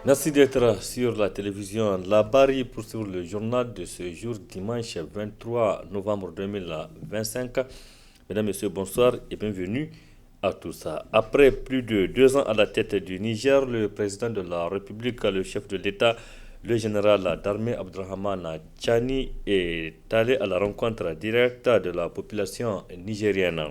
Merci d'être sur la télévision La Barre pour suivre le journal de ce jour, dimanche 23 novembre 2025. Mesdames, Messieurs, bonsoir et bienvenue à tous. Après plus de 2 ans à la tête du Niger, le président de la République, le chef de l'État, le général d'armée Abdrahman Chani est allé à la rencontre directe de la population nigérienne.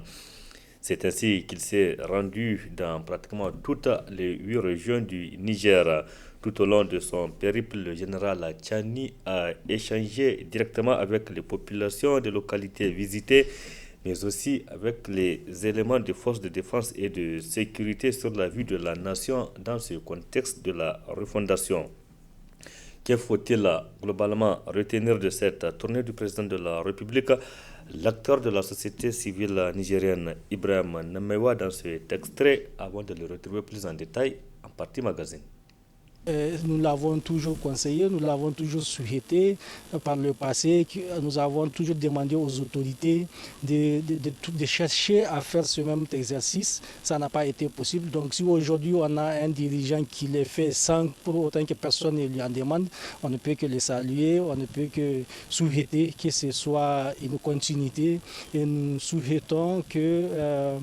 C'est ainsi qu'il s'est rendu dans pratiquement toutes les 8 régions du Niger. Tout au long de son périple, le général Tchani a échangé directement avec les populations des localités visitées, mais aussi avec les éléments des forces de défense et de sécurité sur la vie de la nation dans ce contexte de la refondation. Que faut-il globalement retenir de cette tournée du président de la République? L'acteur de la société civile nigérienne, Ibrahim Namewa, dans cet extrait, avant de le retrouver plus en détail en partie magazine. Nous l'avons toujours conseillé, nous l'avons toujours souhaité par le passé, nous avons toujours demandé aux autorités de chercher à faire ce même exercice. Ça n'a pas été possible. Donc si aujourd'hui on a un dirigeant qui le fait sans pour autant que personne ne lui en demande, on ne peut que le saluer, on ne peut que souhaiter que ce soit une continuité. Et nous souhaitons que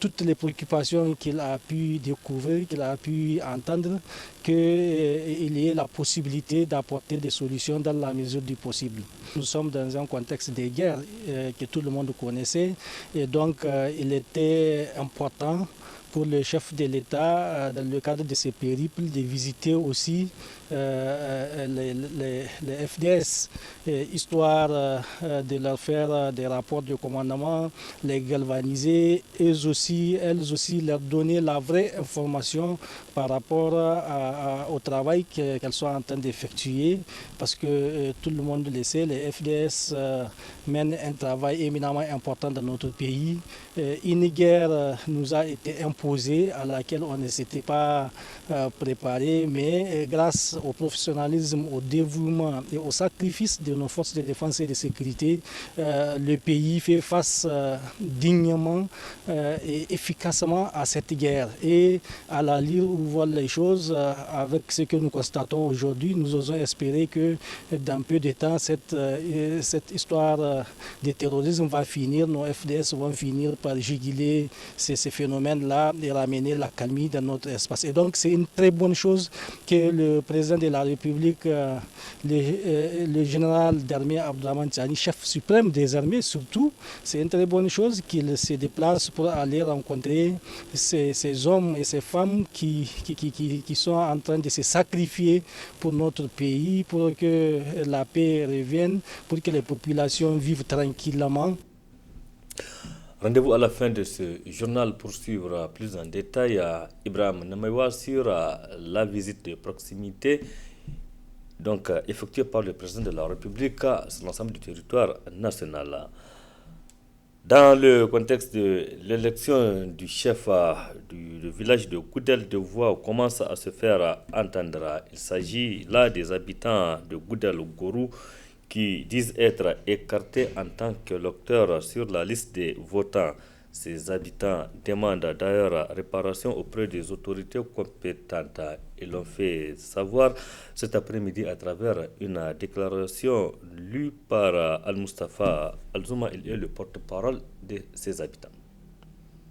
toutes les préoccupations qu'il a pu découvrir, qu'il a pu entendre, qu'il y ait la possibilité d'apporter des solutions dans la mesure du possible. Nous sommes dans un contexte de guerre que tout le monde connaissait et donc il était important pour le chef de l'État, dans le cadre de ces périples, de visiter aussi les FDS, histoire de leur faire des rapports de commandement, les galvaniser, elles aussi leur donner la vraie information par rapport au travail qu'elles sont en train d'effectuer, parce que tout le monde le sait, les FDS mènent un travail éminemment important dans notre pays. Une guerre nous a été imposée à laquelle on ne s'était pas préparé, mais grâce au professionnalisme, au dévouement et au sacrifice de nos forces de défense et de sécurité, le pays fait face dignement et efficacement à cette guerre. Et à la lueur où voient les choses, avec ce que nous constatons aujourd'hui, nous osons espérer que dans peu de temps, cette histoire de terrorisme va finir, nos FDS vont finir par juguler ces phénomènes-là et ramener la calmie dans notre espace. Et donc c'est une très bonne chose que le président de la République, le général d'armée Abdrahman Tchani, chef suprême des armées surtout, c'est une très bonne chose qu'il se déplace pour aller rencontrer ces hommes et ces femmes qui sont en train de se sacrifier pour notre pays, pour que la paix revienne, pour que les populations vivent tranquillement. Rendez-vous à la fin de ce journal pour suivre plus en détail Ibrahim Namewa sur la visite de proximité effectuée par le président de la République sur l'ensemble du territoire national. Dans le contexte de l'élection du chef du village de Goudel, de voix commence à se faire entendre. Il s'agit là des habitants de Goudel-Gorou qui disent être écartés en tant que lecteurs sur la liste des votants. Ces habitants demandent d'ailleurs réparation auprès des autorités compétentes. Ils l'ont fait savoir cet après-midi à travers une déclaration lue par Al-Mustafa Al-Zouma. Il est le porte-parole de ces habitants.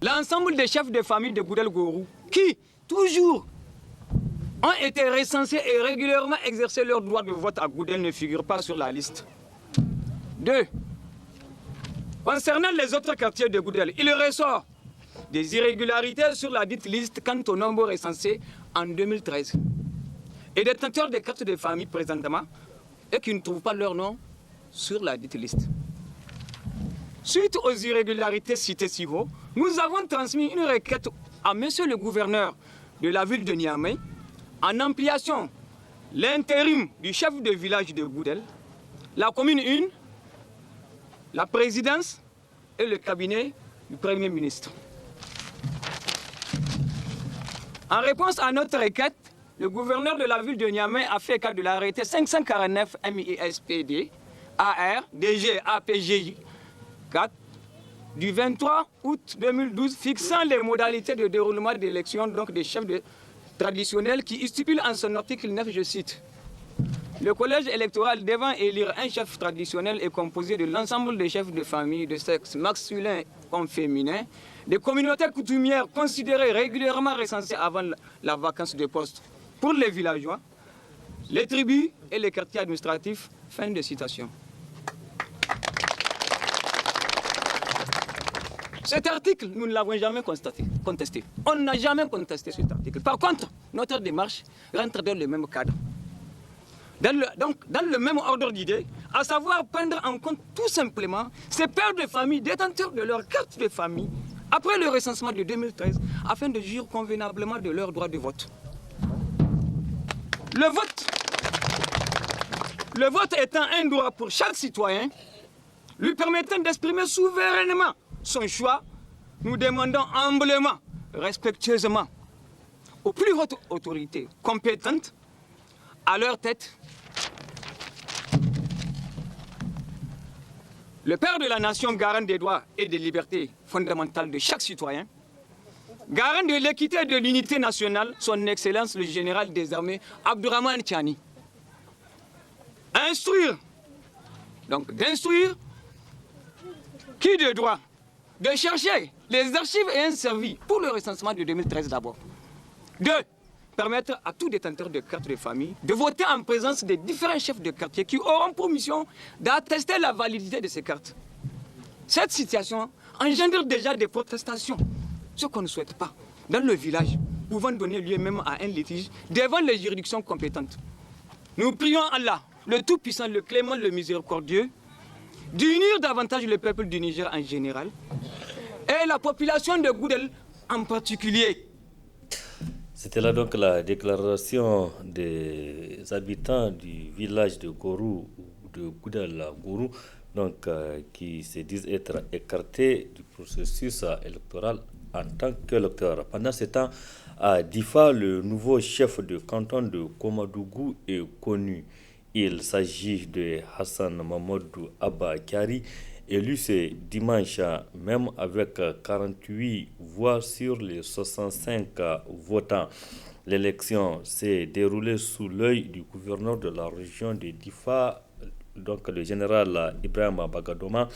L'ensemble des chefs de famille de Goudel-Gorou qui, toujours, ont été recensés et régulièrement exercé leur droit de vote à Goudel ne figurent pas sur la liste. 2. Concernant les autres quartiers de Goudel, il ressort des irrégularités sur la dite liste quant au nombre recensé en 2013 et détenteurs des cartes de famille présentement et qui ne trouvent pas leur nom sur la dite liste. Suite aux irrégularités citées si haut, nous avons transmis une requête à monsieur le gouverneur de la ville de Niamey en ampliation l'intérim du chef de village de Goudel, la commune 1, la présidence et le cabinet du Premier ministre. En réponse à notre requête, le gouverneur de la ville de Niamey a fait cas de l'arrêté 549 MISPD AR DG APGI 4 du 23 août 2012 fixant les modalités de déroulement d'élections donc des chefs de traditionnelle qui stipule en son article 9, je cite, « Le collège électoral devant élire un chef traditionnel est composé de l'ensemble des chefs de famille de sexe masculin comme féminin, des communautés coutumières considérées régulièrement recensées avant la vacance de poste pour les villageois, les tribus et les quartiers administratifs. » Fin de citation. Cet article, nous ne l'avons jamais contesté. On n'a jamais contesté cet article. Par contre, notre démarche rentre dans le même cadre. Dans le même ordre d'idées, à savoir prendre en compte tout simplement ces pères de famille détenteurs de leur carte de famille après le recensement de 2013 afin de jouir convenablement de leur droit de vote. Le vote étant un droit pour chaque citoyen, lui permettant d'exprimer souverainement son choix, nous demandons humblement, respectueusement, aux plus hautes autorités compétentes, à leur tête, le père de la nation, garant des droits et des libertés fondamentales de chaque citoyen, garant de l'équité et de l'unité nationale, son Excellence le général des armées, Abdourahmane Tiani. D'instruire qui de droit de chercher les archives et un servi pour le recensement de 2013 d'abord. 2. Permettre à tout détenteur de carte de famille de voter en présence des différents chefs de quartier qui auront pour mission d'attester la validité de ces cartes. Cette situation engendre déjà des protestations, ce qu'on ne souhaite pas, dans le village, pouvant donner lieu même à un litige devant les juridictions compétentes. Nous prions Allah, le Tout-Puissant, le Clément, le Miséricordieux, d'unir davantage le peuple du Niger en général et la population de Goudel en particulier. C'était là donc la déclaration des habitants du village de Gourou, de Goudel-Gourou, donc qui se disent être écartés du processus électoral en tant qu'électeurs. Pendant ce temps, à Difa, le nouveau chef de canton de Komadougou est connu. Il s'agit de Hassan Mamadou Abba Kari, élu ce dimanche, même avec 48 voix sur les 65 votants. L'élection s'est déroulée sous l'œil du gouverneur de la région de Difa, donc le général Ibrahim Bagadoma,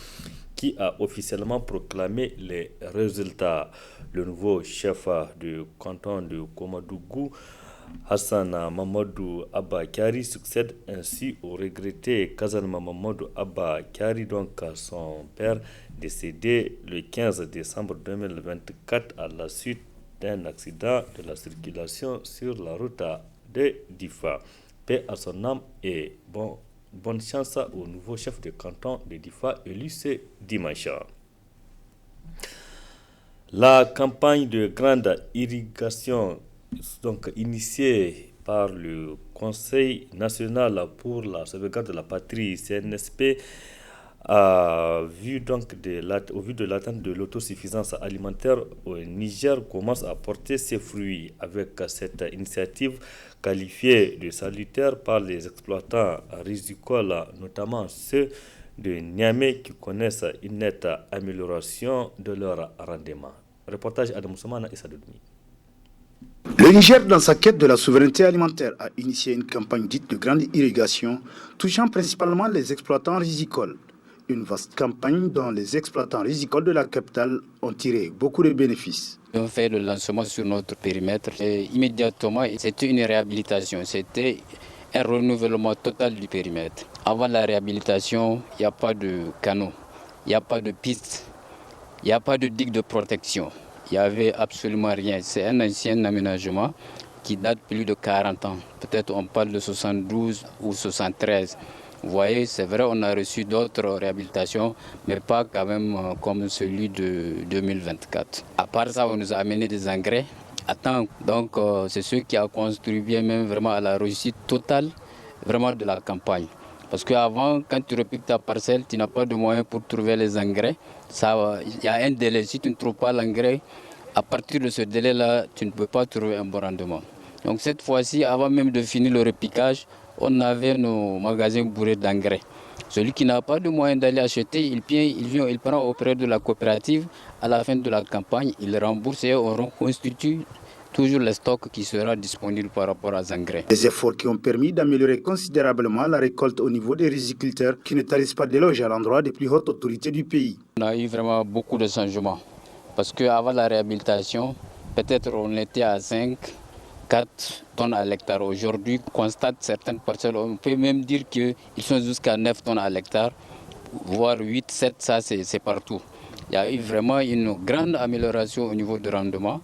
qui a officiellement proclamé les résultats. Le nouveau chef de canton de Komadougou, Hassan Mamadou Abba Kari, succède ainsi au regretté Kazan Mamadou Abba Kari, donc son père, décédé le 15 décembre 2024 à la suite d'un accident de la circulation sur la route de Difa. Paix à son âme et bonne chance au nouveau chef de canton de Difa élu ce dimanche. La campagne de grande irrigation, donc initiée par le Conseil national pour la sauvegarde de la patrie, CNSP, au vu de l'atteinte de l'autosuffisance alimentaire au Niger, commence à porter ses fruits avec cette initiative qualifiée de salutaire par les exploitants rizicoles, notamment ceux de Niamey qui connaissent une nette amélioration de leur rendement. Reportage Adam Soumana et Sadouni. Le Niger, dans sa quête de la souveraineté alimentaire, a initié une campagne dite de grande irrigation, touchant principalement les exploitants rizicoles. Une vaste campagne dont les exploitants rizicoles de la capitale ont tiré beaucoup de bénéfices. On fait le lancement sur notre périmètre et immédiatement, c'était une réhabilitation, c'était un renouvellement total du périmètre. Avant la réhabilitation, il n'y a pas de canaux, il n'y a pas de pistes, il n'y a pas de digue de protection. Il n'y avait absolument rien. C'est un ancien aménagement qui date plus de 40 ans. Peut-être on parle de 72 ou 73. Vous voyez, c'est vrai, on a reçu d'autres réhabilitations, mais pas quand même comme celui de 2024. À part ça, on nous a amené des engrais à temps. Donc, c'est ce qui a contribué même vraiment à la réussite totale vraiment de la campagne. Parce qu'avant, quand tu repiques ta parcelle, tu n'as pas de moyens pour trouver les engrais. Il y a un délai. Si tu ne trouves pas l'engrais, à partir de ce délai-là, tu ne peux pas trouver un bon rendement. Donc cette fois-ci, avant même de finir le repiquage, on avait nos magasins bourrés d'engrais. Celui qui n'a pas de moyens d'aller acheter, il prend auprès de la coopérative. À la fin de la campagne, il rembourse et on reconstitue toujours le stock qui sera disponible par rapport aux engrais. Des efforts qui ont permis d'améliorer considérablement la récolte au niveau des riziculteurs qui ne tarissent pas d'éloges à l'endroit des plus hautes autorités du pays. On a eu vraiment beaucoup de changements parce qu'avant la réhabilitation, peut-être on était à 4 tonnes à l'hectare. Aujourd'hui, on constate certaines parcelles, on peut même dire qu'ils sont jusqu'à 9 tonnes à l'hectare, voire 8, 7, ça c'est partout. Il y a eu vraiment une grande amélioration au niveau du rendement.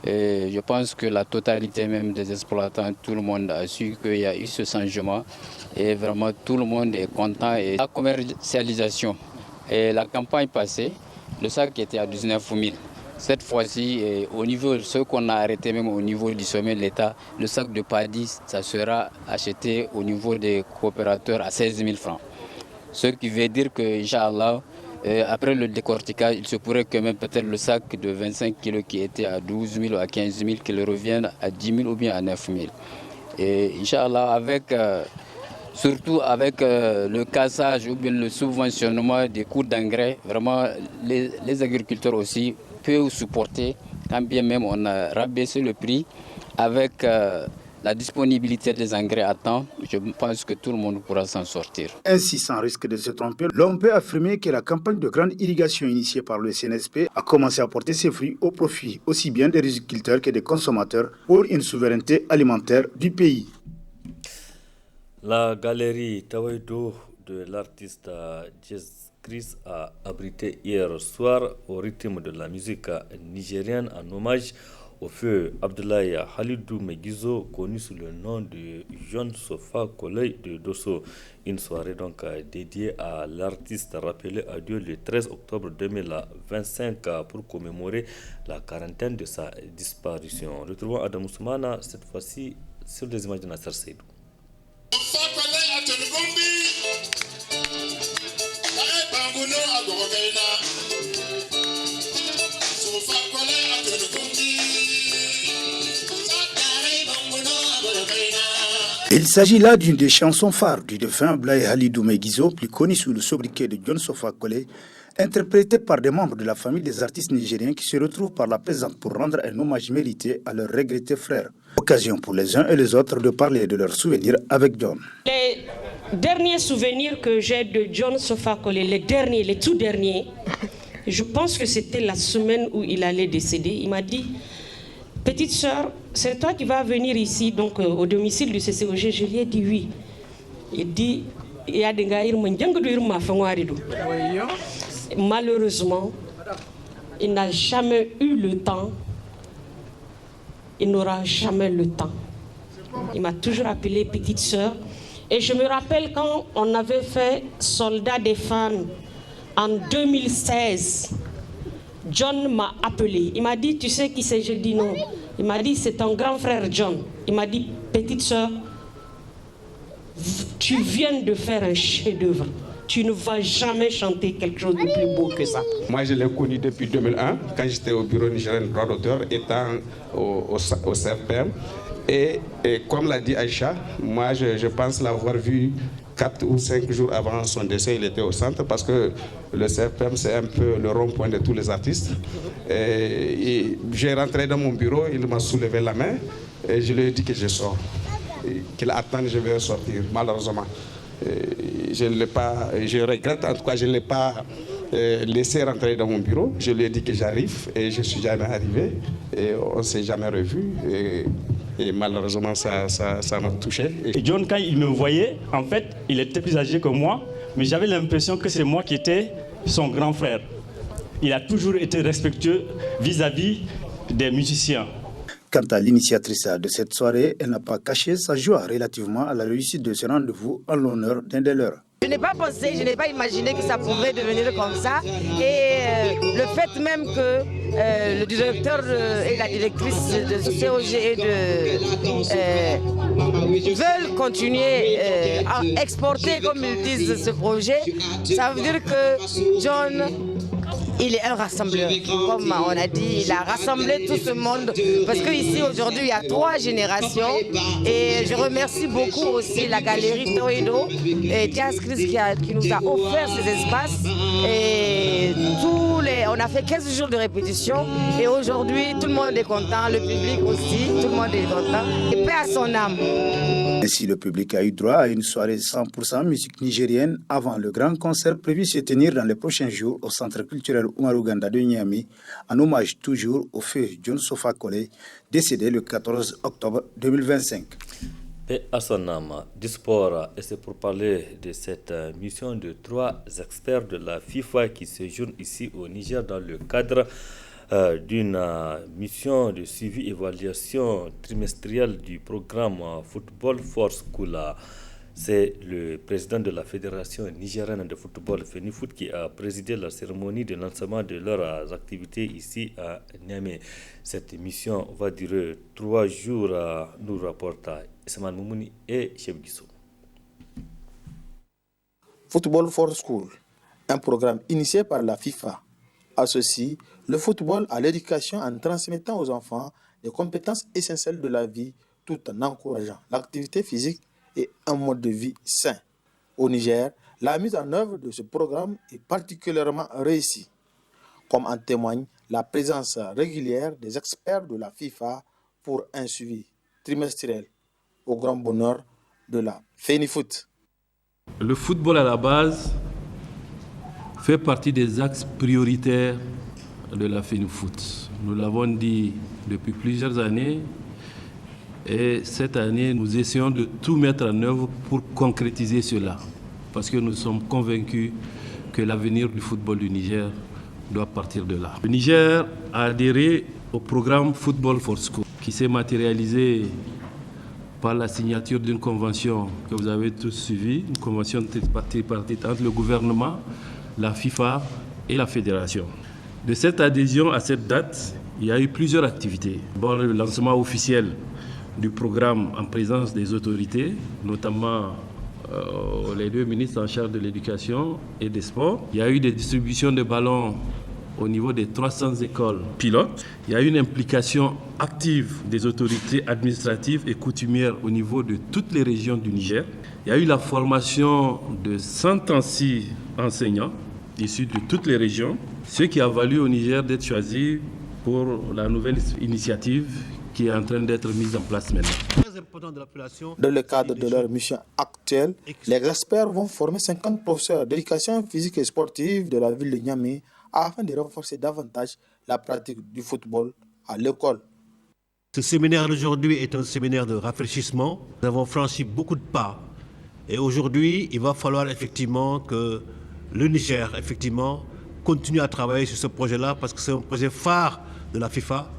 Et je pense que la totalité même des exploitants, tout le monde a su qu'il y a eu ce changement et vraiment tout le monde est content. Et la commercialisation, et la campagne passée, le sac était à 19 000. Cette fois-ci, au niveau de ce qu'on a arrêté même au niveau du sommet de l'État, le sac de paddy, ça sera acheté au niveau des coopérateurs à 16 000 francs. Ce qui veut dire que, Inch'Allah, après le décortiquage, il se pourrait que même peut-être le sac de 25 kg qui était à 12 000 ou à 15 000, qu'il revienne à 10 000 ou bien à 9 000. Et Inch'Allah, surtout avec le cassage ou bien le subventionnement des coûts d'engrais, vraiment les agriculteurs aussi peuvent supporter, quand bien même on a rabaissé le prix avec la disponibilité des engrais à temps, je pense que tout le monde pourra s'en sortir. Ainsi, sans risque de se tromper, l'on peut affirmer que la campagne de grande irrigation initiée par le CNSP a commencé à porter ses fruits au profit aussi bien des riziculteurs que des consommateurs pour une souveraineté alimentaire du pays. La galerie Tawaïdo de l'artiste Jazz Chris a abrité hier soir au rythme de la musique nigérienne en hommage au feu Abdoulaye Halidou Megizo, connu sous le nom de John Sofa Kolei de Dosso. Une soirée donc dédiée à l'artiste rappelé à Dieu le 13 octobre 2025 pour commémorer la quarantaine de sa disparition. Retrouvons Adam Ousmana cette fois-ci sur les images de Nasser Seydou. Il s'agit là d'une des chansons phares du défunt Abdoulaye Halidou Megizo, plus connu sous le sobriquet de John Sofa Kolei, interprétée par des membres de la famille des artistes nigériens qui se retrouvent par la plaisante pour rendre un hommage mérité à leur regretté frère. Occasion pour les uns et les autres de parler de leurs souvenirs avec John. Les derniers souvenirs que j'ai de John Sofa Kolei, les tout derniers, je pense que c'était la semaine où il allait décéder. Il m'a dit: petite sœur, c'est toi qui vas venir ici donc au domicile du CCOG. Je lui ai dit oui. Il dit: malheureusement, il n'a jamais eu le temps. Il n'aura jamais le temps. Il m'a toujours appelé petite sœur. Et je me rappelle quand on avait fait Soldats des femmes en 2016, John m'a appelé. Il m'a dit: tu sais qui c'est? Je dis non. Il m'a dit: c'est ton grand frère John. Il m'a dit: petite sœur, tu viens de faire un chef-d'œuvre. Tu ne vas jamais chanter quelque chose de plus beau que ça. Moi, je l'ai connu depuis 2001, quand j'étais au bureau nigérien de droit d'auteur, étant au CFPM. Et comme l'a dit Aïcha, moi, je pense l'avoir vu 4 ou 5 jours avant son décès. Il était au centre parce que le CFPM, c'est un peu le rond-point de tous les artistes. Et j'ai rentré dans mon bureau, il m'a soulevé la main et je lui ai dit que je sors. Qu'il attende, je vais sortir, malheureusement. Je regrette, en tout cas, je ne l'ai pas laissé rentrer dans mon bureau. Je lui ai dit que j'arrive et je ne suis jamais arrivé. Et on ne s'est jamais revu. Et malheureusement, ça m'a touché. Et John, quand il me voyait, en fait, il était plus âgé que moi, mais j'avais l'impression que c'est moi qui étais son grand frère. Il a toujours été respectueux vis-à-vis des musiciens. Quant à l'initiatrice de cette soirée, elle n'a pas caché sa joie relativement à la réussite de ce rendez-vous en l'honneur d'un des leurs. Je n'ai pas pensé, je n'ai pas imaginé que ça pouvait devenir comme ça. Et le fait même que le directeur et la directrice de COG veulent continuer à exporter, comme ils disent, ce projet, ça veut dire que John, il est un rassembleur. Comme on a dit, il a rassemblé tout ce monde. Parce qu'ici, aujourd'hui, il y a 3 générations. Et je remercie beaucoup aussi la galerie Tawaïdo et Jazz Chris qui nous a offert ces espaces. Et on a fait 15 jours de répétition et aujourd'hui, tout le monde est content, le public aussi, tout le monde est content. Et paix à son âme. Ainsi, le public a eu droit à une soirée 100% musique nigérienne avant le grand concert prévu se tenir dans les prochains jours au Centre culturel Umaru Ganda de Niamey, en hommage toujours au feu John Sofa Kole, décédé le 14 octobre 2025. Paix à son âme du sport, et c'est pour parler de cette mission de 3 experts de la FIFA qui séjournent ici au Niger dans le cadre d'une mission de suivi-évaluation trimestrielle du programme Football for School. C'est le président de la Fédération nigérienne de football, FENIFOOT, qui a présidé la cérémonie de lancement de leurs activités ici à Niamey. Cette mission va durer 3 jours, nous rapporte Ismaël Moumouni et Cheb Guissou. Football for School, un programme initié par la FIFA, associe le football à l'éducation en transmettant aux enfants les compétences essentielles de la vie tout en encourageant l'activité physique et un mode de vie sain. Au Niger, la mise en œuvre de ce programme est particulièrement réussie, comme en témoigne la présence régulière des experts de la FIFA pour un suivi trimestriel au grand bonheur de la FENIFOOT. Le football à la base fait partie des axes prioritaires de la FENIFOOT. Nous l'avons dit depuis plusieurs années et cette année, nous essayons de tout mettre en œuvre pour concrétiser cela parce que nous sommes convaincus que l'avenir du football du Niger doit partir de là. Le Niger a adhéré au programme Football for School qui s'est matérialisé par la signature d'une convention que vous avez tous suivie, une convention tripartite entre le gouvernement, la FIFA et la fédération. De cette adhésion à cette date, il y a eu plusieurs activités. Bon, le lancement officiel du programme en présence des autorités, notamment les 2 ministres en charge de l'éducation et des sports. Il y a eu des distributions de ballons au niveau des 300 écoles pilotes. Il y a eu une implication active des autorités administratives et coutumières au niveau de toutes les régions du Niger. Il y a eu la formation de 136 enseignants issus de toutes les régions, ce qui a valu au Niger d'être choisi pour la nouvelle initiative qui est en train d'être mise en place maintenant. Dans le cadre de leur mission actuelle, les experts vont former 50 professeurs d'éducation physique et sportive de la ville de Niamey afin de renforcer davantage la pratique du football à l'école. Ce séminaire d'aujourd'hui est un séminaire de rafraîchissement. Nous avons franchi beaucoup de pas. Et aujourd'hui, il va falloir effectivement que le Niger continue à travailler sur ce projet-là parce que c'est un projet phare de la FIFA,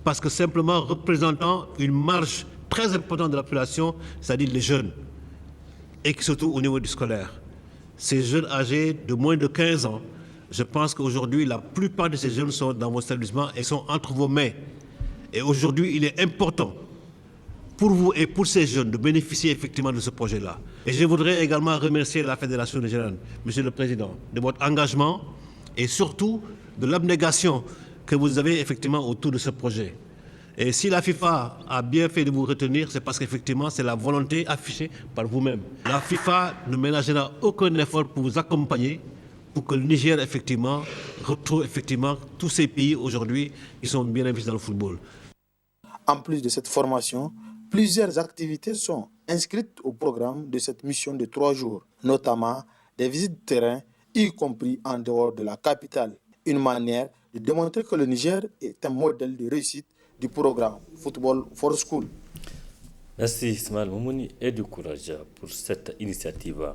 parce que simplement représentant une marge très importante de la population, c'est-à-dire les jeunes, et surtout au niveau du scolaire. Ces jeunes âgés de moins de 15 ans, je pense qu'aujourd'hui, la plupart de ces jeunes sont dans vos établissements et sont entre vos mains. Et aujourd'hui, il est important pour vous et pour ces jeunes de bénéficier effectivement de ce projet-là. Et je voudrais également remercier la Fédération nigérienne, Monsieur le Président, de votre engagement et surtout de l'abnégation que vous avez effectivement autour de ce projet. Et si la FIFA a bien fait de vous retenir, c'est parce qu'effectivement c'est la volonté affichée par vous-même. La FIFA ne ménagera aucun effort pour vous accompagner, pour que le Niger effectivement retrouve effectivement tous ces pays aujourd'hui qui sont bien investis dans le football. En plus de cette formation, plusieurs activités sont inscrites au programme de cette mission de 3 jours, notamment des visites de terrain, y compris en dehors de la capitale. Une manière de démontrer que le Niger est un modèle de réussite du programme Football for School. Merci Ismaël Moumouni et du courage pour cette initiative.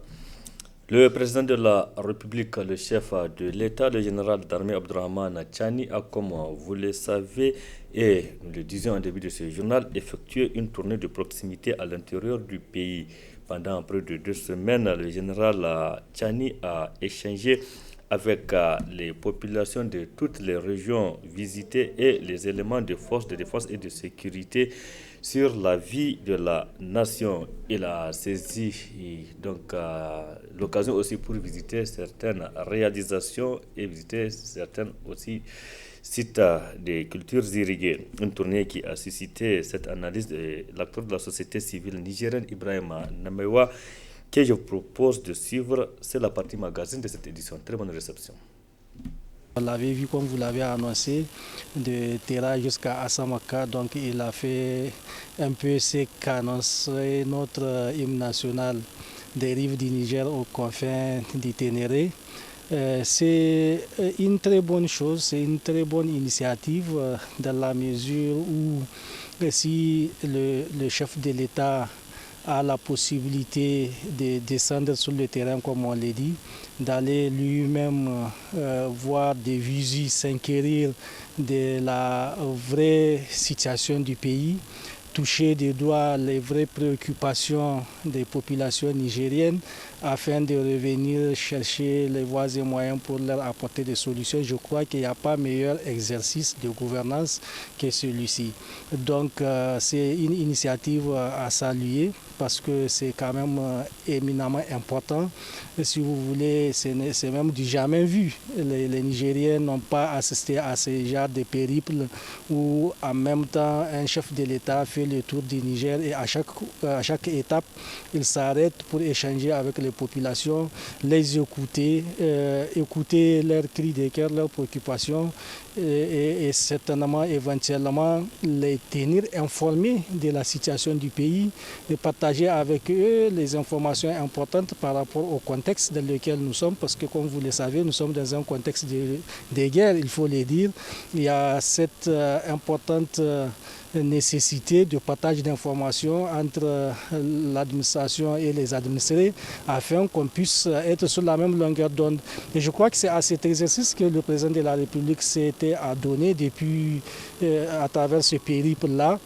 Le président de la République, le chef de l'État, le général d'armée Abdourahmane Tchani, a, comme vous le savez, et nous le disions en début de ce journal, effectué une tournée de proximité à l'intérieur du pays. Pendant près de 2 semaines, le général Tchani a échangé avec les populations de toutes les régions visitées et les éléments de forces de défense et de sécurité sur la vie de la nation. Il a saisi donc l'occasion aussi pour visiter certaines réalisations et visiter certaines aussi sites de cultures irriguées. Une tournée qui a suscité cette analyse de l'acteur de la société civile nigérienne Ibrahima Namewa, que je vous propose de suivre. C'est la partie magazine de cette édition. Très bonne réception. On l'avait vu, comme vous l'avez annoncé, de Terra jusqu'à Asamaka. Donc il a fait un peu ce qu'annonçait notre hymne national des rives du Niger aux confins du Ténéré. C'est une très bonne chose, c'est une très bonne initiative dans la mesure où si le chef de l'État a la possibilité de descendre sur le terrain, comme on l'a dit, d'aller lui-même voir des visus, s'inquérir de la vraie situation du pays, toucher du doigt les vraies préoccupations des populations nigériennes afin de revenir chercher les voies et moyens pour leur apporter des solutions. Je crois qu'il n'y a pas meilleur exercice de gouvernance que celui-ci. Donc c'est une initiative à saluer parce que c'est quand même éminemment important. Si vous voulez, c'est même du jamais vu. Les Nigériens n'ont pas assisté à ce genre de périple où en même temps un chef de l'État fait le tour du Niger et à chaque étape, il s'arrête pour échanger avec les populations, les écouter, écouter leurs cris de cœur, leurs préoccupations et certainement, éventuellement, les tenir informés de la situation du pays et partager avec eux les informations importantes par rapport au contexte dans lequel nous sommes, parce que comme vous le savez, nous sommes dans un contexte de guerre, il faut le dire. Il y a cette importante nécessité de partage d'informations entre l'administration et les administrés afin qu'on puisse être sur la même longueur d'onde. Et je crois que c'est à cet exercice que le président de la République s'était adonné depuis à travers ce périple-là.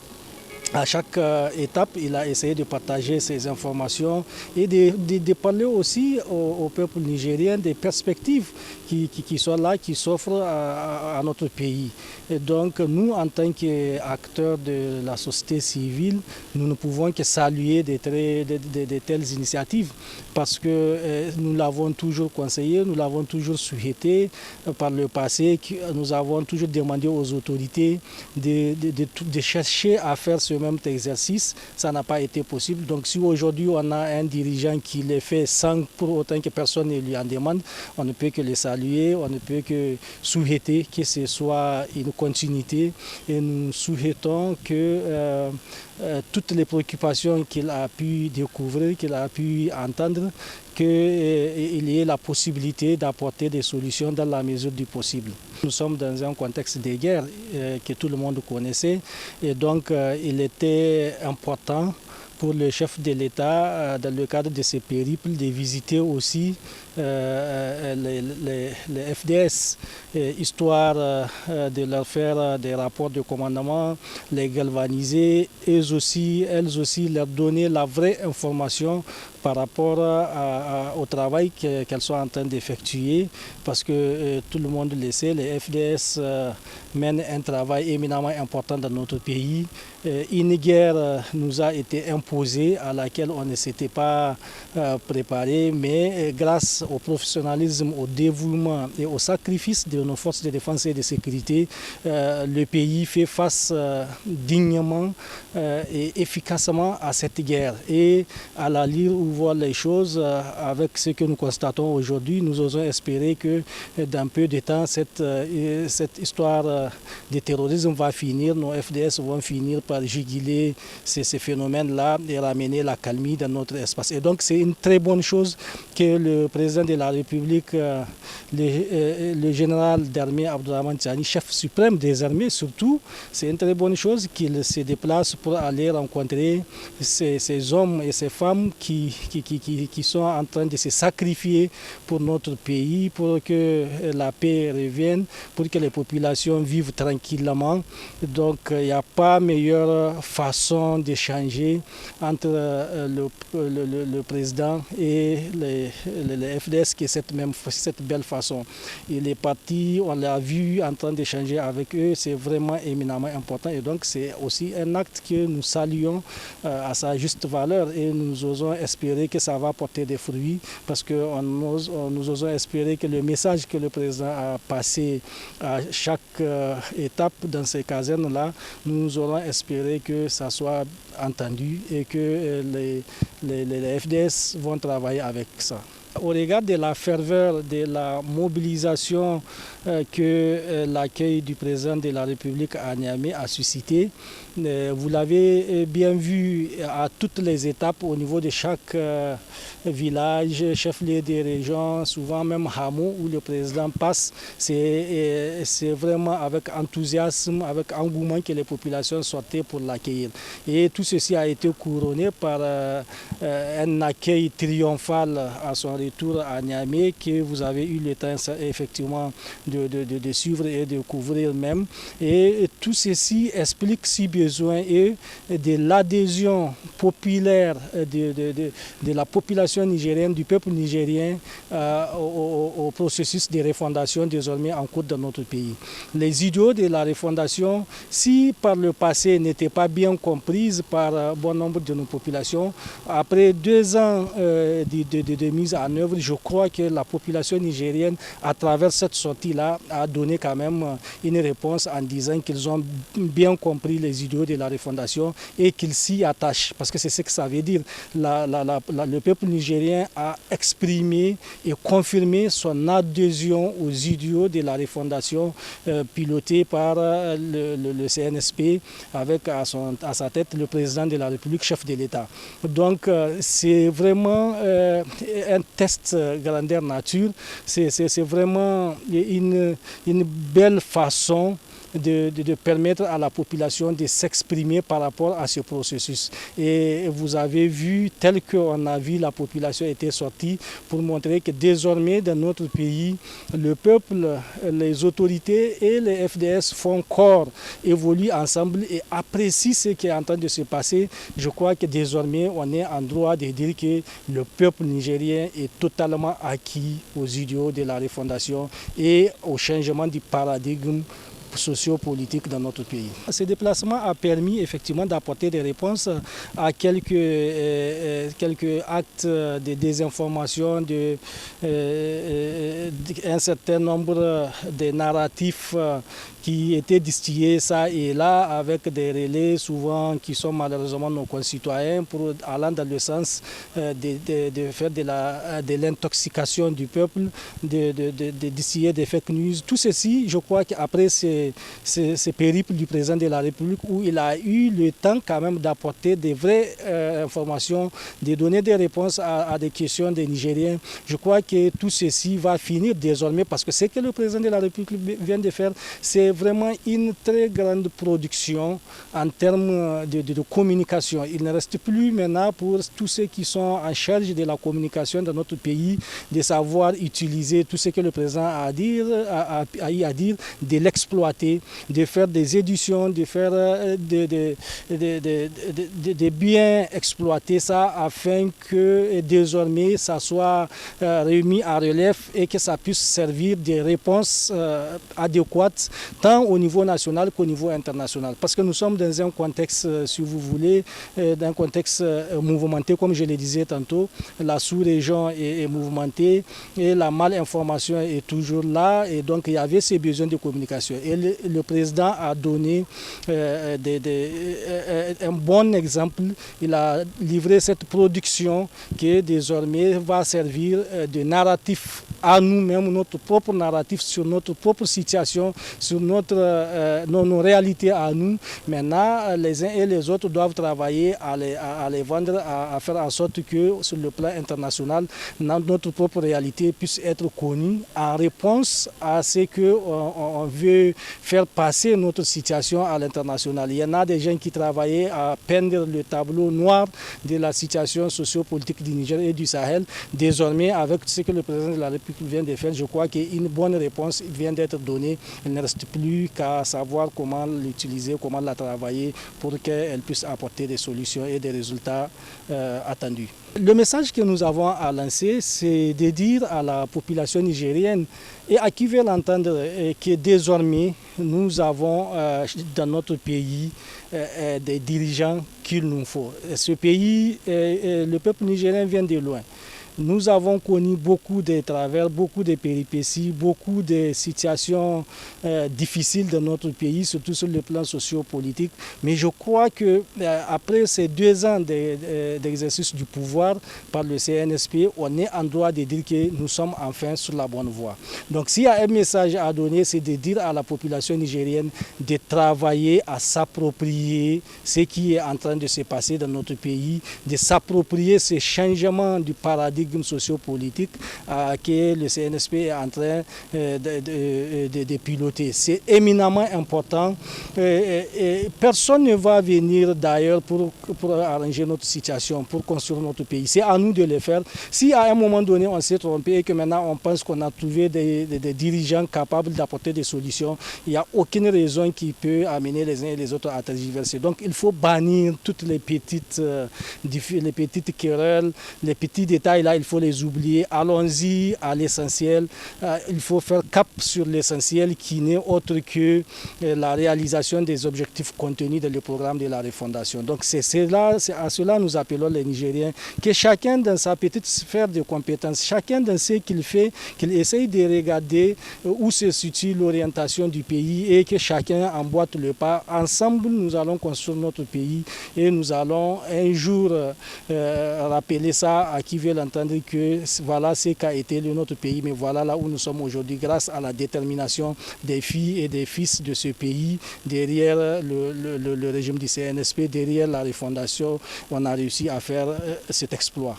À chaque étape, il a essayé de partager ces informations et de parler aussi au peuple nigérien des perspectives qui sont là, qui s'offrent à notre pays. Et donc, nous, en tant qu'acteurs de la société civile, nous ne pouvons que saluer de telles initiatives parce que nous l'avons toujours conseillé, nous l'avons toujours souhaité par le passé, nous avons toujours demandé aux autorités de chercher à faire ce même exercice. Ça n'a pas été possible. Donc si aujourd'hui on a un dirigeant qui le fait sans pour autant que personne ne lui en demande, on ne peut que le saluer, on ne peut que souhaiter que ce soit une continuité et nous souhaitons que toutes les préoccupations qu'il a pu découvrir, qu'il a pu entendre, qu'il y ait la possibilité d'apporter des solutions dans la mesure du possible. Nous sommes dans un contexte de guerre que tout le monde connaissait et donc il était important pour le chef de l'État, dans le cadre de ces périples, de visiter aussi les FDS, histoire de leur faire des rapports de commandement, les galvaniser, elles aussi leur donner la vraie information par rapport au travail qu'elles sont en train d'effectuer, parce que tout le monde le sait, les FDS mènent un travail éminemment important dans notre pays. Une guerre nous a été imposée à laquelle on ne s'était pas préparé, mais grâce au professionnalisme, au dévouement et au sacrifice de nos forces de défense et de sécurité, le pays fait face dignement et efficacement à cette guerre. Et à la lueur où voient les choses, avec ce que nous constatons aujourd'hui, nous osons espérer que dans peu de temps, cette histoire de terrorisme va finir, nos FDS vont finir par juguler ces phénomènes-là et ramener la calmie dans notre espace. Et donc c'est une très bonne chose que le président de la République, le général d'armée Abdourahmane Tiani, chef suprême des armées surtout, c'est une très bonne chose qu'il se déplace pour aller rencontrer ces hommes et ces femmes qui sont en train de se sacrifier pour notre pays, pour que la paix revienne, pour que les populations vivent tranquillement. Donc il n'y a pas meilleure façon d'échanger entre le président et les FDS que cette belle façon. Il est parti, on l'a vu en train d'échanger avec eux, c'est vraiment éminemment important et donc c'est aussi un acte que nous saluons à sa juste valeur et nous osons espérer que ça va porter des fruits parce que nous osons espérer que le message que le président a passé à chaque étape dans ces casernes-là, nous aurons espéré que ça soit entendu et que les FDS vont travailler avec ça. Au regard de la ferveur, de la mobilisation que l'accueil du président de la République à Niamey a suscité, vous l'avez bien vu à toutes les étapes au niveau de chaque village, chef-lieu des régions, souvent même hameau où le président passe. C'est vraiment avec enthousiasme, avec engouement que les populations sortaient pour l'accueillir. Et tout ceci a été couronné par un accueil triomphal à son retour à Niamey que vous avez eu le temps effectivement de suivre et de couvrir même. Et tout ceci explique si besoin est de l'adhésion populaire de la population nigérienne, du peuple nigérien au processus de refondation désormais en cours dans notre pays. Les idéaux de la refondation, si par le passé n'étaient pas bien comprises par bon nombre de nos populations, après 2 ans de mise en œuvre, je crois que la population nigérienne, à travers cette sortie-là, a donné quand même une réponse en disant qu'ils ont bien compris les idéaux de la refondation et qu'ils s'y attachent. Parce que c'est ce que ça veut dire. Le peuple nigérien a exprimé et confirmé son adhésion aux idéaux de la refondation pilotée par le CNSP avec à sa tête le président de la République, chef de l'État. Donc c'est vraiment un test grandeur nature. C'est vraiment une belle façon de permettre à la population de s'exprimer par rapport à ce processus. Et vous avez vu, tel qu'on a vu la population était sortie, pour montrer que désormais dans notre pays, le peuple, les autorités et les FDS font corps, évoluent ensemble et apprécient ce qui est en train de se passer. Je crois que désormais, on est en droit de dire que le peuple nigérien est totalement acquis aux idéaux de la refondation et au changement du paradigme sociopolitique dans notre pays. Ce déplacement a permis effectivement d'apporter des réponses à quelques actes de désinformation, un certain nombre de narratifs qui étaient distillés ça et là avec des relais souvent qui sont malheureusement nos concitoyens allant dans le sens de faire de l'intoxication du peuple, de distiller des fake news. Tout ceci, je crois qu'après ces périples du président de la République où il a eu le temps quand même d'apporter des vraies informations, de donner des réponses à des questions des Nigériens, je crois que tout ceci va finir désormais parce que ce que le président de la République vient de faire, c'est vraiment une très grande production en termes de communication. Il ne reste plus maintenant pour tous ceux qui sont en charge de la communication dans notre pays de savoir utiliser tout ce que le président a eu à dire, de l'exploiter, de faire des éditions, de faire de bien exploiter ça afin que désormais ça soit remis à relief et que ça puisse servir de réponses adéquates tant au niveau national qu'au niveau international. Parce que nous sommes dans un contexte, si vous voulez, d'un contexte mouvementé, comme je le disais tantôt. La sous-région est mouvementée et la malinformation est toujours là. Et donc, il y avait ces besoins de communication. Et le président a donné un bon exemple. Il a livré cette production qui désormais va servir de narratif à nous-mêmes, notre propre narratif sur notre propre situation, sur nos réalités à nous. Maintenant, les uns et les autres doivent travailler à les vendre, à faire en sorte que sur le plan international, notre propre réalité puisse être connue en réponse à ce qu'on veut faire passer notre situation à l'international. Il y en a des gens qui travaillaient à peindre le tableau noir de la situation sociopolitique du Niger et du Sahel. Désormais, avec ce que le président de la République vient de faire, je crois qu'une bonne réponse vient d'être donnée. Il ne reste plus qu'à savoir comment l'utiliser, comment la travailler pour qu'elle puisse apporter des solutions et des résultats attendus. Le message que nous avons à lancer, c'est de dire à la population nigérienne et à qui veut l'entendre que désormais nous avons dans notre pays des dirigeants qu'il nous faut. Ce pays, le peuple nigérien vient de loin. Nous avons connu beaucoup de travers, beaucoup de péripéties, beaucoup de situations difficiles de notre pays, surtout sur le plan socio-politique. Mais je crois que après ces 2 ans d'exercice du pouvoir par le CNSP, on est en droit de dire que nous sommes enfin sur la bonne voie. Donc s'il y a un message à donner, c'est de dire à la population nigérienne de travailler à s'approprier ce qui est en train de se passer dans notre pays, de s'approprier ces changements du paradigme sociopolitique que le CNSP est en train de piloter. C'est éminemment important. Personne ne va venir d'ailleurs pour arranger notre situation, pour construire notre pays. C'est à nous de le faire. Si à un moment donné on s'est trompé et que maintenant on pense qu'on a trouvé des dirigeants capables d'apporter des solutions, il n'y a aucune raison qui peut amener les uns et les autres à tergiverser. Donc il faut bannir toutes les petites querelles, les petits détails là, il faut les oublier. Allons-y à l'essentiel. Il faut faire cap sur l'essentiel qui n'est autre que la réalisation des objectifs contenus dans le programme de la refondation. Donc c'est à cela nous appelons les Nigériens, que chacun dans sa petite sphère de compétences, chacun dans ce qu'il fait, qu'il essaye de regarder où se situe l'orientation du pays et que chacun emboîte le pas. Ensemble, nous allons construire notre pays et nous allons un jour rappeler ça à qui veut l'entendre, que voilà ce qu'a été notre pays, mais voilà là où nous sommes aujourd'hui grâce à la détermination des filles et des fils de ce pays. Derrière le régime du CNSP, derrière la refondation, on a réussi à faire cet exploit.